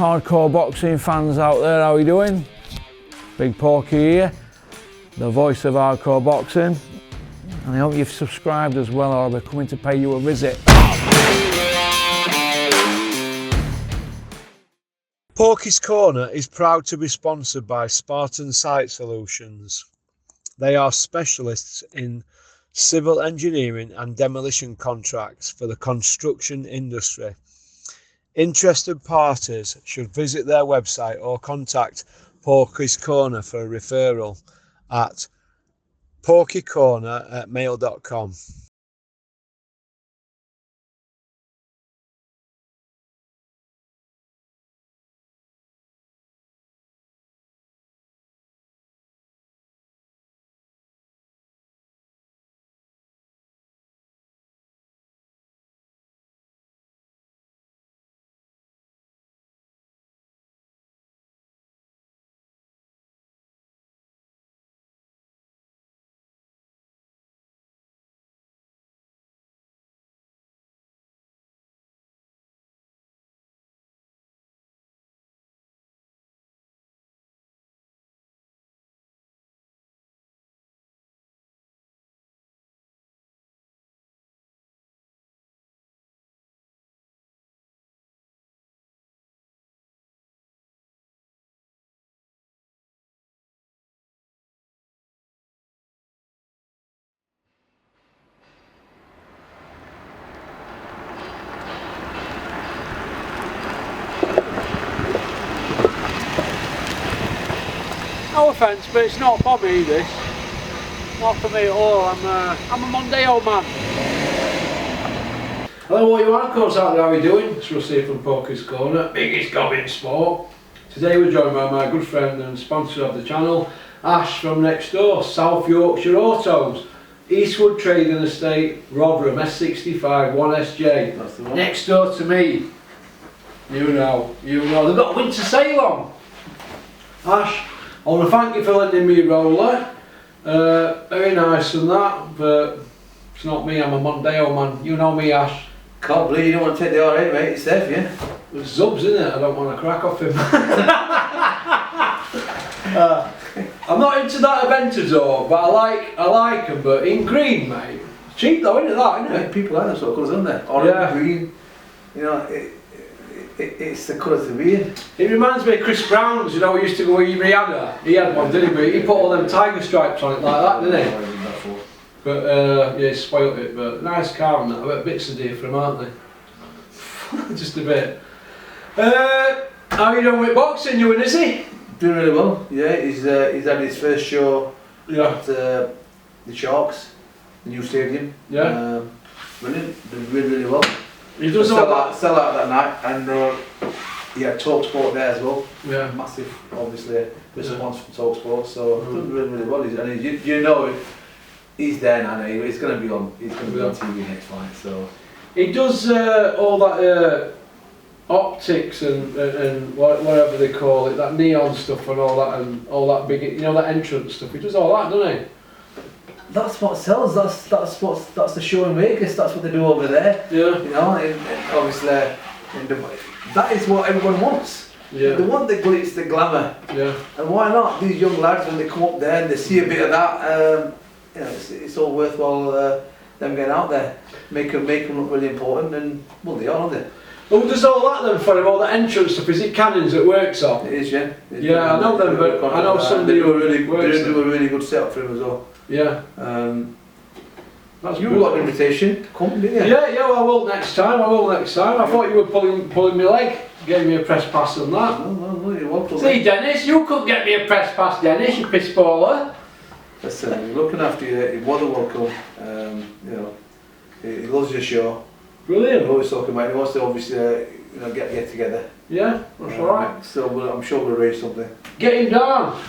hardcore boxing fans out there, how are you doing? Big Porky here, the voice of hardcore boxing, and I hope you've subscribed as well, or we're coming to pay you a visit. Porky's Corner is proud to be sponsored by Spartan Site Solutions. They are specialists in civil engineering and demolition contracts for the construction industry. Interested parties should visit their website or contact Porky's Corner for a referral at porkycorner@mail.com. No offence, but it's not for me, this. Not for me at all. I'm a Monday old man. Hello all you hardcores out there, how are you doing? It's Russ here from Porky's Corner, biggest gob in sport. Today we're joined by my good friend and sponsor of the channel, Ash from next door, South Yorkshire Autos, Eastwood Trading Estate, Rotherham, S65 1SJ. That's the one. Next door to me. You know. They've got a winter sale on. Ash, I want to thank you for lending me a roller. Very nice and that, but it's not me, I'm a Mondeo man. You know me, Ash. Can't believe you don't want to take the R8, mate. It's safe, yeah? There's Zubs in it, I don't want to crack off him. I'm not into that Aventador, but I like them, but in green, mate. It's cheap though, isn't it, that, isn't it? Yeah, people like them sort of colours, aren't they? Orange, Yeah. green, you know, it's the colour to be in. It reminds me of Chris Brown's, you know, we used to go with Rihanna. He had one, didn't he? But he put all them tiger stripes on it like that, didn't he? But yeah, he spoilt it, but nice car and that. I bet bits of dear for him, aren't they? Just a bit. How are you doing with boxing, you and Izzy? Doing really well, yeah. He's had his first show at the Sharks, the new stadium. Yeah. Brilliant, did really well. He does all that. Sell out that night, and he had Talk Sport there as well. Yeah. Massive, obviously, response from Talk Sport, so done really well. And you know, he's there now. He's going to be on. He's going to be on TV next fight. So he does all that optics and whatever they call it, that neon stuff and all that big, you know, that entrance stuff. He does all that, doesn't he? that's what sells. That's the show in Vegas. That's what they do over there. Yeah. You know, and obviously, that is what everyone wants. Yeah. They want the glitz, the glamour. Yeah. And why not? These young lads, when they come up there and they see a bit of that, you know, it's all worthwhile them getting out there, make them look really important, and well, they are, aren't they? Who does all that then for him? All the entrance stuff? Is it Cannons that works on? It is, yeah. Yeah, I know them, but I know somebody who works. They do a really good setup for him as well. Yeah. That's you got an invitation to come, didn't you? Yeah, well, I will next time. I thought you were pulling my leg, gave me a press pass on that. No, you're welcome. See, Dennis, you couldn't get me a press pass, Dennis, you piss baller. Listen, you're looking after you. You're more than welcome. You know, he loves your show. Brilliant. He's always talking about it. He wants to obviously, you know, get together. Yeah, that's alright. So I'm sure we'll arrange something. Get him down.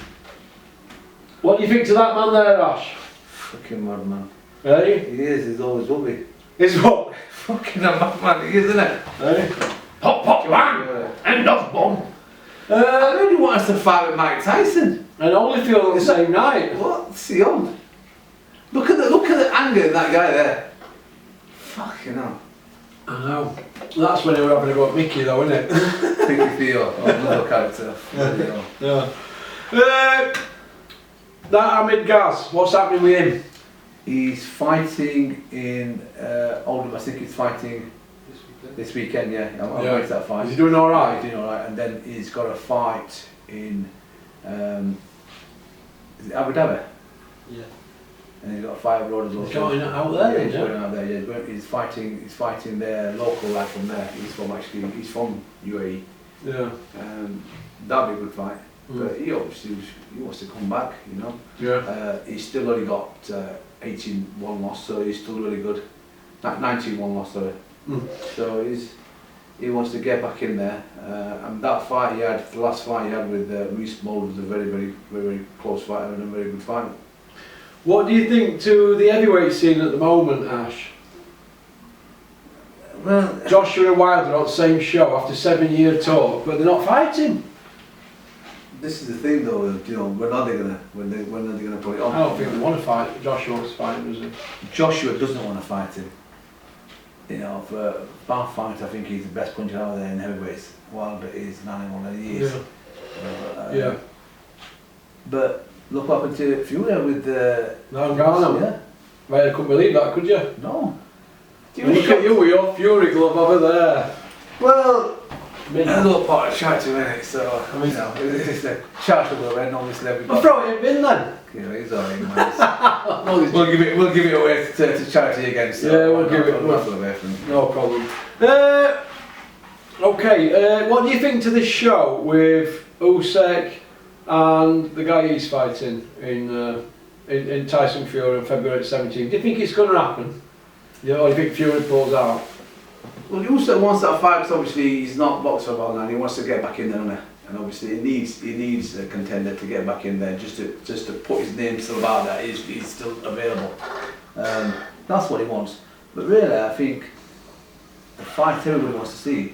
What do you think to that man there, Ash? Fucking mad man. Hey? He is. He's always will be. Is what? Fucking a madman. He is, isn't it? Hey? Pop, pop, bang! End of bomb. I really want us to fight with Mike Tyson. And Holyfield on the same night. What's he on? Look at the anger in that guy there. Fucking hell. I know. That's when they were having about Mickey though, isn't it? Mickey Theo, another character. Yeah. That Ahmed Gaz, what's happening with him? He's fighting in Oldham. I think he's fighting this weekend. Yeah, I'll wait that fight. Is he doing all right? He's doing all right, and then he's got a fight in is it Abu Dhabi? Yeah. And he's got a fight abroad as well. He's going out there. Yeah, he's going out there. Yeah, he's fighting their local lad from there. He's from UAE. Yeah. That'd be a good fight. But he obviously wants to come back, you know. Yeah. He's still only got 18 one loss, so he's still really good. 19 one loss, sorry. So he wants to get back in there. And that fight he had, the last fight he had with Reece Mould was a very, very, very, very close fight and a very good fight. What do you think to the heavyweight scene at the moment, Ash? Well, Joshua and Wilder on the same show after 7-year talk, but they're not fighting. this is the thing though, you know, when are they gonna put it on? I don't think they want to fight. Joshua wants to fight him, does he? Joshua doesn't want to fight him. You know, for bar fight, I think he's the best puncher out there in heavyweights. Wilder is an animal, and he is. Yeah. But look what happened to Fury with the. No, Garner. Yeah. Well, you couldn't believe that, could you? No. Look at you with your Fury glove over there. Well, I mean, a little part of charity, isn't it? So, I mean, you know, it's the charity glove, and obviously everybody. I'll throw it in bin then. You know, he's alright, man. We'll give it away to charity again. So yeah, we'll give it away from him. No problem. Okay, what do you think to this show with Usyk and the guy he's fighting in Tyson Fury on February 17th? Do you think it's going to happen? Yeah, or do you think Fury pulls out? Well, Usyk wants that fight because obviously he's not boxed for a while now. He wants to get back in there, doesn't he? And obviously he needs a contender to get back in there, just to put his name still out there. He's still available. That's what he wants. But really, I think the fight everybody wants to see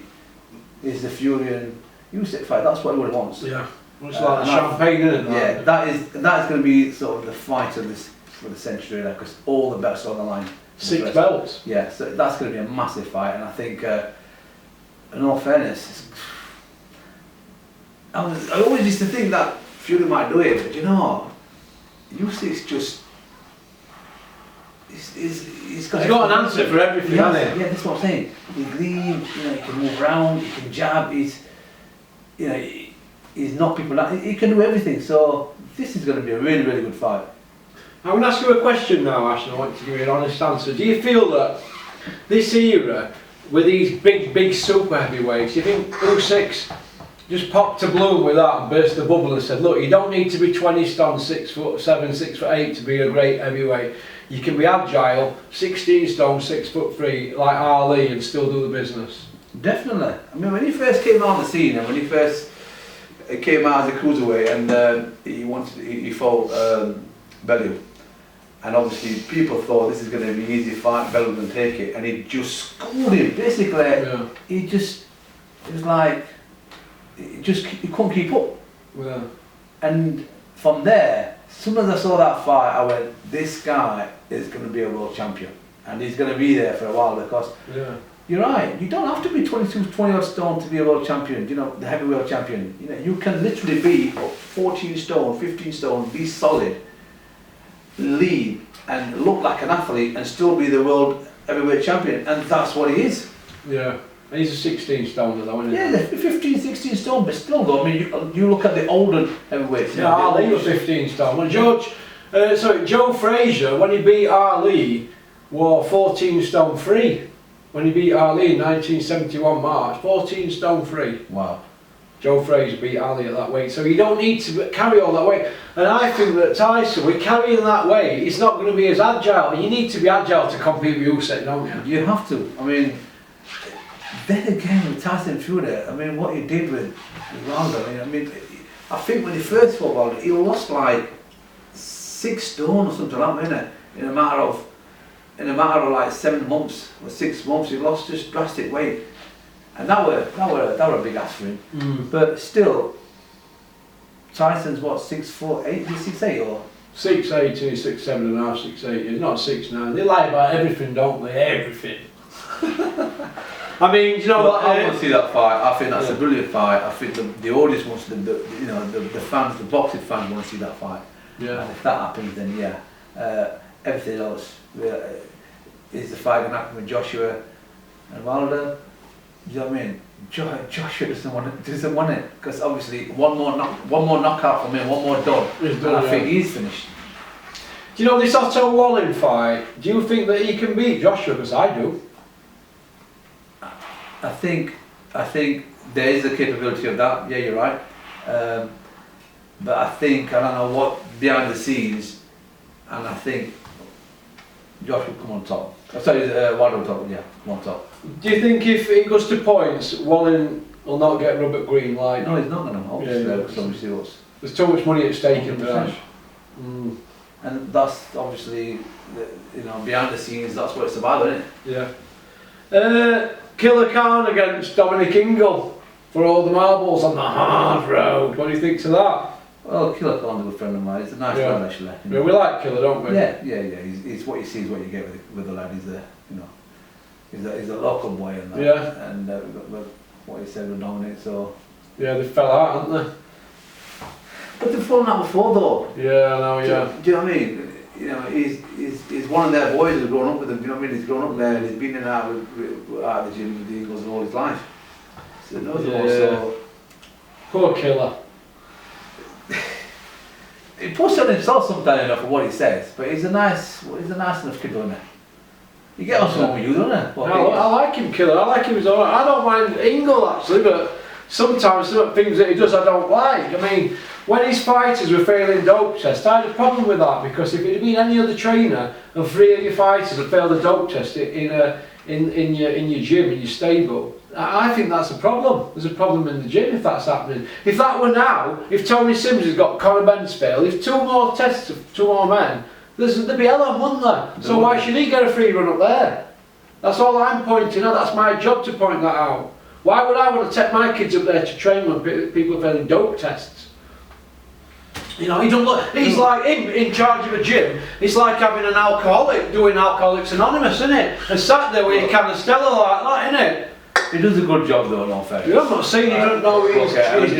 is the Fury and Usyk fight. That's what everybody wants. Yeah, it's like the champagne, isn't it? Yeah, that is going to be sort of the fight of this for the century, because all the belts are on the line. 6 belts. Yeah, so that's going to be a massive fight, and I think, in all fairness, I always used to think that Fury might do it, but you know, Usyk's just. He's got an answer for everything, hasn't he? Yeah, that's what I'm saying. He's lean, you know, he can move around, he can jab, he's knocked people out, he can do everything, so this is going to be a really, really good fight. I'm going to ask you a question now, Ash, and I want you to give me an honest answer. Do you feel that this era, with these big super heavyweights, you think Usyk's just popped to bloom with that and burst the bubble and said, look, you don't need to be 20 stone, 6'7", 6'8" to be a great heavyweight. You can be agile, 16 stone, 6'3", like Ali, and still do the business. Definitely. I mean, when he first came on the scene, and when he first came out as a cruiserweight, and he fought Bellew, and obviously people thought this is going to be an easy fight, Bellew would take it, and he just schooled him. Basically, it was like, he couldn't keep up. Yeah. And from there, as soon as I saw that fight, I went, this guy is going to be a world champion, and he's going to be there for a while, because you're right, you don't have to be 20 odd stone to be a world champion, you know, the heavyweight champion. You know, you can literally be 14 stone, 15 stone, be solid, lean, and look like an athlete, and still be the world heavyweight champion, and that's what he is. Yeah. And he's a 16 stone though, isn't he? Yeah, 15, 16 stone, but still though, I mean, you look at the older heavyweights. Yeah, Ali was 15 stone. When Joe Frazier, when he beat Ali, wore 14 stone free. When he beat Ali in 1971 March, 14 stone free. Wow. Joe Frazier beat Ali at that weight, so you don't need to carry all that weight. And I think that Tyson, with carrying that weight, he's not going to be as agile. You need to be agile to compete with Usyk, don't you? You have to. I mean, then again with Tyson Fury, I mean, what he did with Wilder, I mean, I think when he first fought Wilder, he lost like 6 stone or something like that, innit? In a matter of like 7 months or 6 months, he lost just drastic weight, and that were a big ask for him. But still, Tyson's what, 6'8", 6'8", or 6'8", 6'7.5", 6'8". He's not 6'9". They lie about everything, don't they? Everything. I mean, do you know what? I want to see that fight. I think that's a brilliant fight. I think the audience wants the fans, the boxing fans want to see that fight. Yeah. And if that happens, then everything else is the fight going to happen with Joshua and Wilder. Do you know what I mean? Joshua doesn't want it because obviously one more knockout from him, one more done, and I think he's finished. Do you know this Otto Wallin fight? Do you think that he can beat Joshua? Because I do. I think there is a capability of that. Yeah, you're right. But I think I don't know what behind the scenes, and I think Josh will come on top. Sorry, Wilder will top. Yeah, come on top. Do you think if it goes to points, Wallin will not get rubber green light? No, he's not going to. Obviously, there's too much money at stake in that. And that's obviously, behind the scenes. That's what it's about, isn't it? Yeah. Killer Khan against Dominic Ingle for all the marbles on the hard road. What do you think to that? Well, Killer Khan's a good friend of mine. He's a nice guy, actually. Yeah, we like Killer, don't we? Yeah. He's what you see is what you get with the lad. He's a local boy and that. Yeah. And what he said with Dominic, so. Yeah, they fell out, haven't they? But they've fallen out before, though. Yeah, I know. Yeah. Do you know what I mean? He's one of their boys who's grown up with them. You know what I mean? He's grown up there and he's been in and out of the gym with the Eagles all his life. So so. Poor Killer. He puts on himself sometimes for what he says, but he's a nice enough kid, isn't he? You get on someone with you, don't you? I like him, Killer. I like him as well. I don't mind Ingle actually, but sometimes some things that he does I don't like. I mean, when his fighters were failing dope tests, I had a problem with that because if it had been any other trainer and 3 of your fighters had failed a dope test in your gym, in your stable, I think that's a problem. There's a problem in the gym if that's happening. If that were now, if Tony Sims has got Conor Ben's failed, if 2 more tests of 2 more men, there'd be hell on, wouldn't there? So why should he get a free run up there? That's all I'm pointing out. That's my job to point that out. Why would I want to take my kids up there to train when people are failing dope tests? He don't look. He's like him in charge of a gym. It's like having an alcoholic doing Alcoholics Anonymous, isn't it? And sat there with a can of Stella like that, isn't it? He does a good job though, in all fairness. I'm not saying he doesn't know his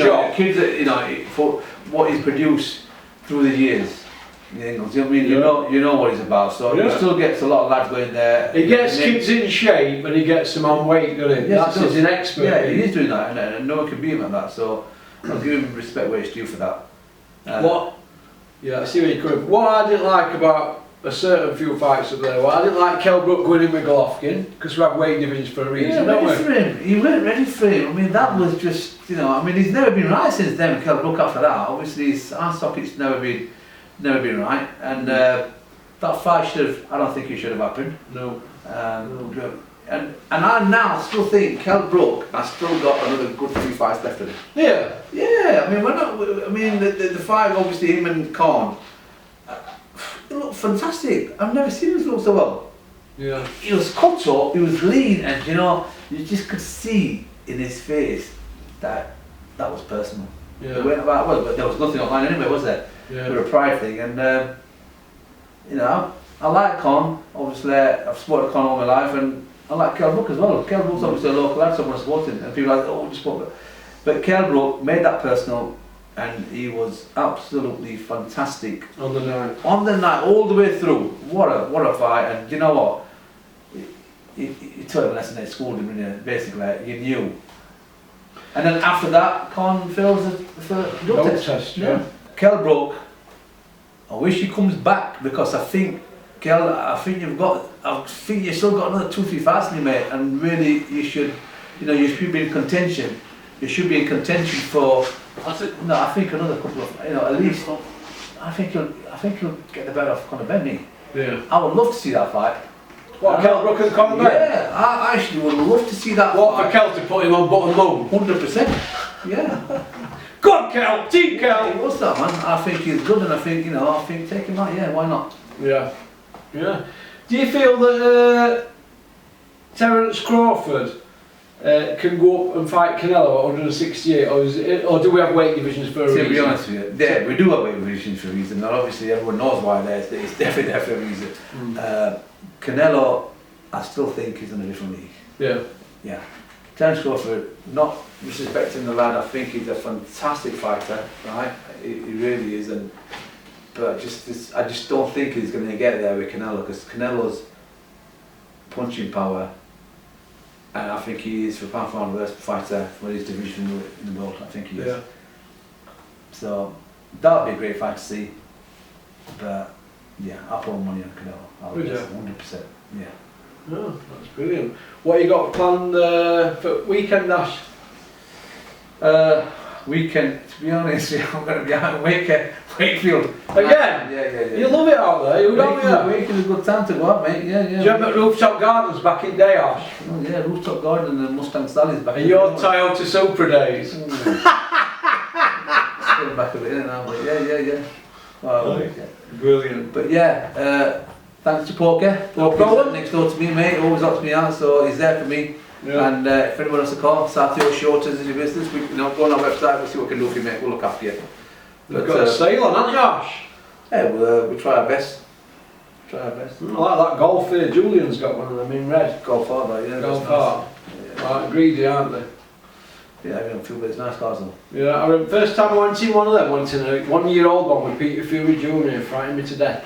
job. Kids that for what he's produced through the years. You know what he's about. So he still gets a lot of lads going there. He gets kids in shape and he gets them on weight, doesn't he? Yes, he's an expert. Yeah, he is doing that, and no one can beat him at that. So I'll give him respect where it's due for that. I see where you're coming. What I didn't like about a certain few fights up there, I didn't like Kell Brook going in with Golovkin because we have weight divisions for a reason, don't we? For him. He weren't ready for him. I mean, that was just, he's never been right since then, Kell Brook, after that. Obviously, his eye socket's never been right, and that fight I don't think it should have happened. No. And I now still think Kell Brook has still got another good 3 fights left in him. Yeah. Yeah, I mean, the fight, obviously, him and Khan, they look fantastic. I've never seen him look so well. Yeah. He was cut up, he was lean, and you just could see in his face that was personal. Yeah. It went about well, but there was nothing online anyway, was there? Yeah. For a pride thing, and I like Khan. Obviously, I've supported Khan all my life, and I like Kell Brook as well. Kell Brook's obviously a local lad, so I want to support him, and people are like, oh, just support him. But Kell Brook made that personal, and he was absolutely fantastic on the night. On the night, all the way through. What a fight! And you know what? He taught him a lesson at school, didn't he? Basically, you knew. And then after that, Khan fails the drug test. Yeah. Kell Brook, I wish he comes back because I think you've still got another 2-3 fights in you, mate, and really you should be in contention. You should be in contention for. I think another couple of, at least. I think he'll get the better of Conor Benny. Yeah. I would love to see that fight. What, Kell Brook and Conor Benny? Yeah, I actually would love to see that. What fight. for Kell to put him on bottom low? 100%. Yeah. Go on, Kell, Team Kell. He was that, man. I think he's good, and I think take him out. Yeah, why not? Yeah. Yeah. Do you feel that Terence Crawford can go up and fight Canelo at 168, or do we have weight divisions for a reason? To be honest with you, yeah, we do have weight divisions for a reason, and obviously everyone knows why it's definitely there for a reason. Canelo, I still think he's in a different league. Yeah. yeah. Terence Crawford, not disrespecting the lad, I think he's a fantastic fighter, right? He really is, but I just don't think he's going to get there with Canelo, because Canelo's punching power, and I think he is for pound for pound the best fighter for his division in the world. I think he is. Yeah. So that would be a great fight to see. But yeah, I'll put money on Canelo. Would you? 100%. Yeah. Oh, that's brilliant. What you got planned for weekend, Ash? Weekend, to be honest, I'm going to be out in Wakefield. Again? Yeah. You love it out there, don't you? Wakefield's a good time to go out, mate. Yeah. Do you remember Rooftop Gardens back in day, Ash? Oh, yeah, Rooftop Garden and Mustang Stallions back And your Toyota Supra days? Still back a bit in now, but yeah. Oh, okay. Brilliant. But yeah, thanks to Poker. No problem. Next door to me, mate. Always helps me out, so he's there for me. Yeah. And if anyone wants to call, Satio Shorters is your business. Go on our website. We'll see what we can do for you, mate. We'll look after you. You've got a sale on, haven't you, Ash? Yeah, we'll try our best. I like that Golf here. Julian's got one of them in red. Golf R, yeah. Golf that's R. nice. Right, greedy, aren't they? Yeah, I don't feel, but it's nice cars though. Yeah, I remember first time I went in one of them, went in a 1-year-old one with Peter Fury Jr. and frightened me to death.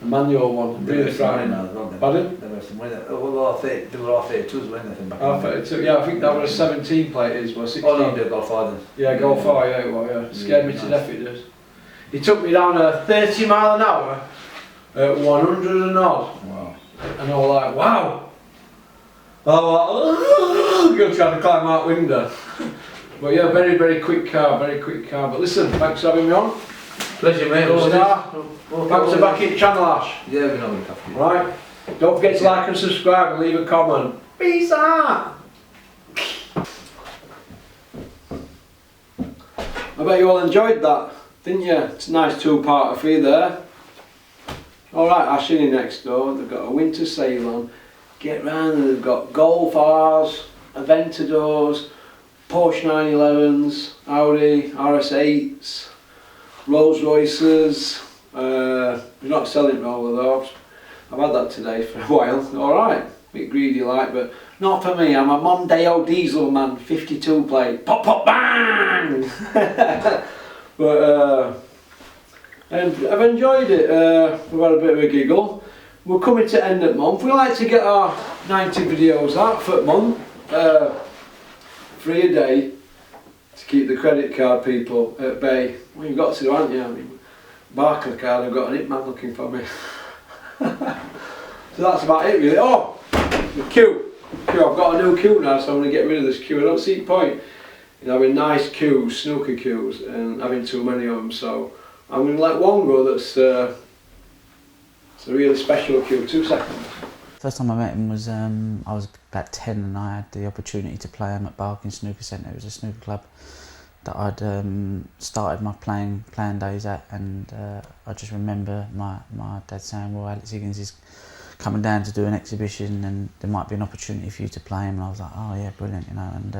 A manual one, really frightening. Pardon? They were some winner. They were all 32s, weren't they? Back Oh, 32, yeah, I think that was a 17 plate is, well, 16. Oh no, the Golf R then. Yeah, Golf R, yeah, it was, yeah. Scared me to death, it does. He took me down a 30 mile an hour at 100 and odd. Wow. And I was like, wow. I was like, trying to climb out window. But yeah, very, very quick car, very quick car. But listen, thanks for having me on. Pleasure, mate. Thanks for back in the channel, Ash. Yeah, we know we're happy. Right. Don't forget to like and subscribe and leave a comment. Peace out. I bet you all enjoyed that, didn't you? It's a nice two-parter for you there. Alright, Ash in next door. They've got a winter sale on. Get round and they've got Golf R's, Aventadors, Porsche 911s, Audi RS8s, Rolls Royces. We're not selling all of those. I've had that today for a while. Alright, a bit greedy like, but not for me. I'm a Mondeo diesel man, 52 plate. Pop, pop, bang! But and I've enjoyed it. We've had a bit of a giggle. We're coming to end of the month. We like to get our 90 videos out for a month. Free a day to keep the credit card people at bay. Well, you've got to, haven't you? I mean, Barclay card, I've got an hitman looking for me. So that's about it really. Oh, the queue. I've got a new queue now, so I'm going to get rid of this queue. I don't see the point in having nice queues, snooker queues, and having too many of them. So I'm going to let one go that's it's a really special queue. 2 seconds. First time I met him was I was about 10 and I had the opportunity to play him at Barking Snooker Centre. It was a snooker club that I'd started my playing days at, and I just remember my dad saying, well, Alex Higgins is coming down to do an exhibition and there might be an opportunity for you to play him, and I was like, oh yeah, brilliant, you know. And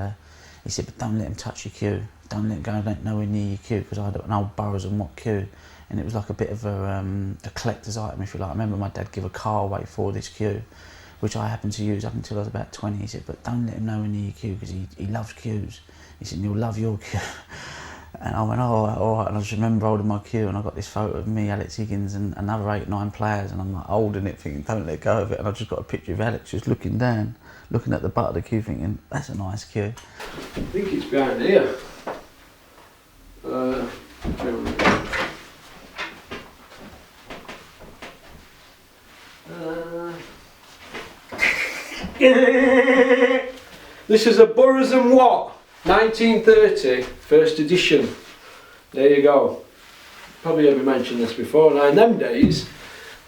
he said, but don't let him touch your cue, don't let him go nowhere near your cue, because I had an old Burrows and Watt cue, and it was like a bit of a collector's item, if you like. I remember my dad give a car away for this cue, which I happened to use up until I was about 20. He said, but don't let him nowhere near your cue, because he loves cues. He said, he'll love your cue. And I went, oh, all right. And I just remember holding my cue, and I got this photo of me, Alex Higgins, and another 8-9 players, and I'm like holding it, thinking, don't let go of it. And I just got a picture of Alex just looking down, looking at the butt of the cue, thinking, that's a nice cue. I think it's behind here. This is a Burrows and Watt 1930 first edition. There you go. Probably heard me mention this before. Now in them days,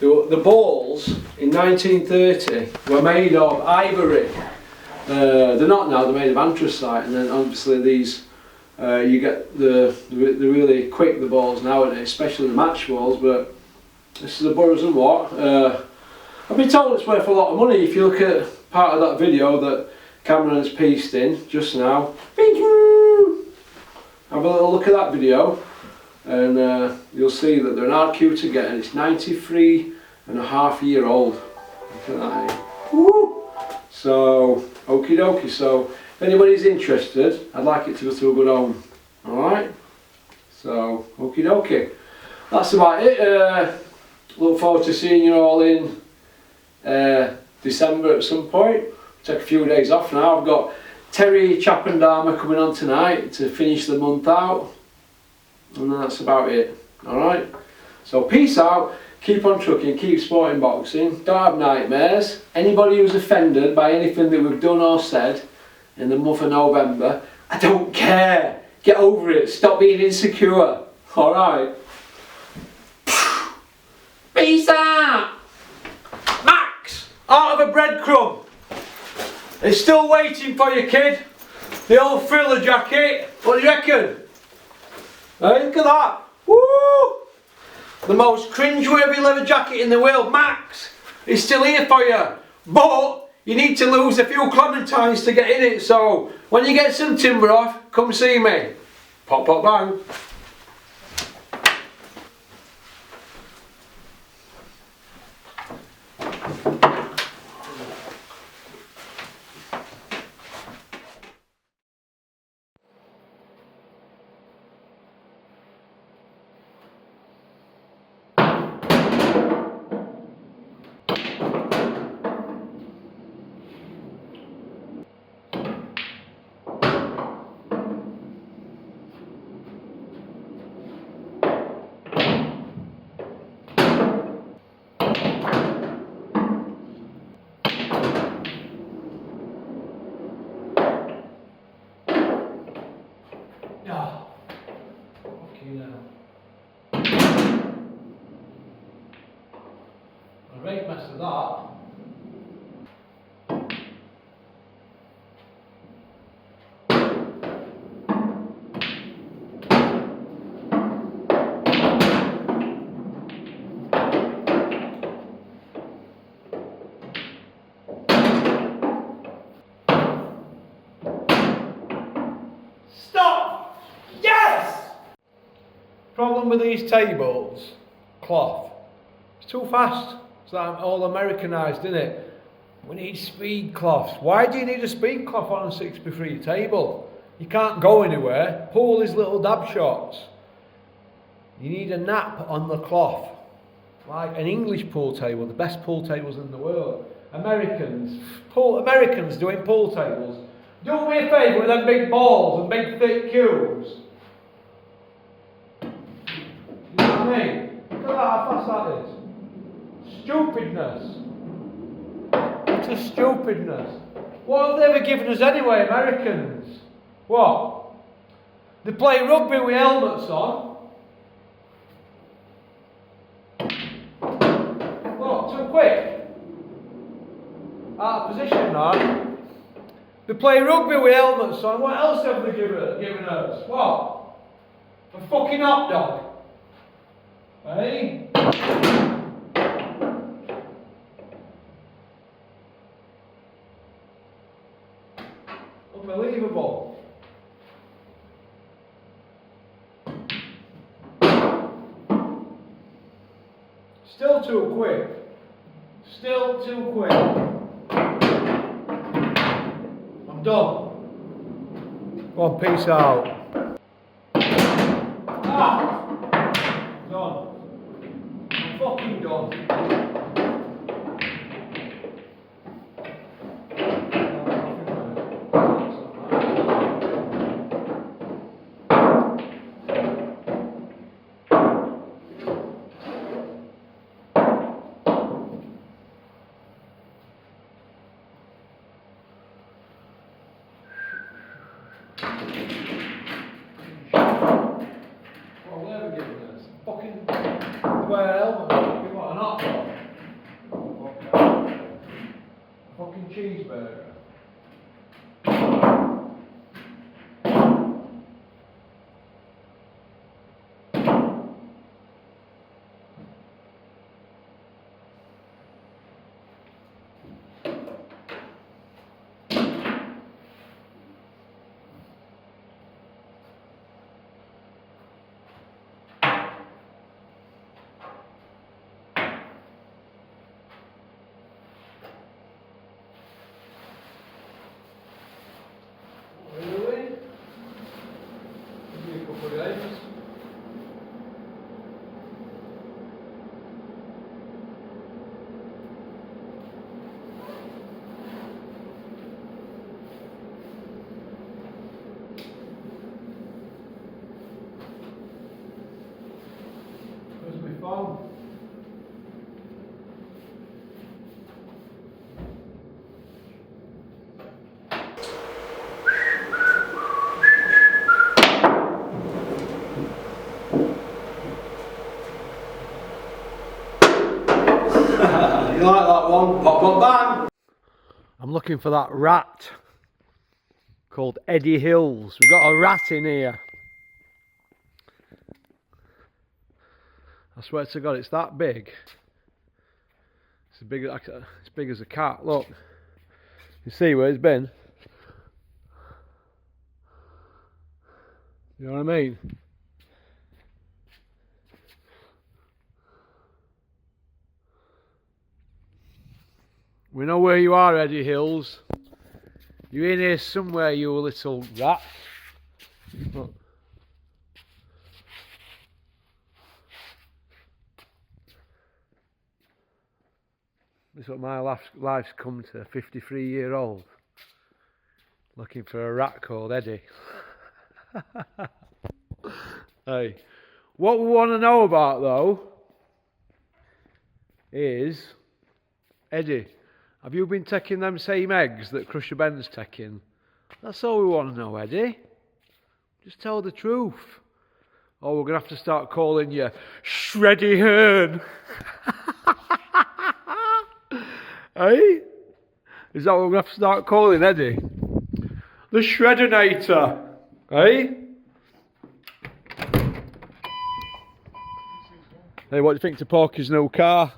the balls in 1930 were made of ivory. They're not now. They're made of anthracite, and then obviously these you get they're really quick, the balls nowadays, especially the match balls. But this is a Burrows and Watt. I've been told it's worth a lot of money if you look at part of that video that Cameron's pieced in just now. Have a little look at that video, and you'll see that they're an hard cue to get, and it's 93.5 years old. Look at that. Woo! So Okie dokie, so if anybody's interested, I'd like it to go to a good home. Alright? So, okie dokie. That's about it. Look forward to seeing you all in December at some point. Take a few days off now. I've got Terry Chappendama coming on tonight to finish the month out. And that's about it. Alright? So peace out. Keep on trucking, keep sporting boxing, don't have nightmares. Anybody who's offended by anything that we've done or said in the month of November, I don't care. Get over it, stop being insecure. Alright? Peace out! Max! Out of a breadcrumb! It's still waiting for you, kid. The old thriller jacket. What do you reckon? Hey, look at that. Woo! The most cringe-worthy leather jacket in the world, Max, is still here for you. But you need to lose a few clementines to get in it, so when you get some timber off, come see me. Pop, pop, bang. Oh, fuck you now. A right mess of that. Stop! Yes! Problem with these tables, cloth. It's too fast. It's like all Americanised, isn't it? We need speed cloths. Why do you need a speed cloth on a 6x3 table? You can't go anywhere. Pull these little dab shots. You need a nap on the cloth. Like an English pool table, the best pool tables in the world. Americans doing pool tables. Do me a favour with them big balls and big thick cubes. You know what I mean? Look at that, how fast that is. Stupidness. It's a stupidness. What have they ever given us anyway, Americans? What? They play rugby with helmets on. What, too quick? Out of position now. They play rugby with helmets on. What else have they given us? What? A fucking hot dog. Hey? Unbelievable. Still too quick. Still too quick. I'm done. Go on, peace out. Ah! Done. I'm fucking done. Cheeseburger. Pop up bang! I'm looking for that rat called Eddie Hills. We've got a rat in here. I swear to God, it's that big. It's big as a cat. Look, you see where it's been. You know what I mean? We know where you are, Eddie Hills. You're in here somewhere, you little rat. Look. This is what my life's come to, 53-year-old. Looking for a rat called Eddie. Hey, what we want to know about though is, Eddie, have you been taking them same eggs that Crusher Ben's taking? That's all we want to know, Eddie. Just tell the truth. Or we're going to have to start calling you Shreddy Hearn. Hey? Is that what we're going to have to start calling Eddie? The Shreddinator. Hey? Hey, what do you think to Porky's new car?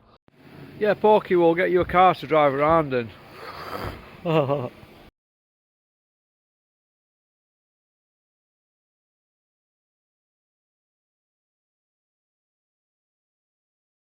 Yeah, Porky will get you a car to drive around in.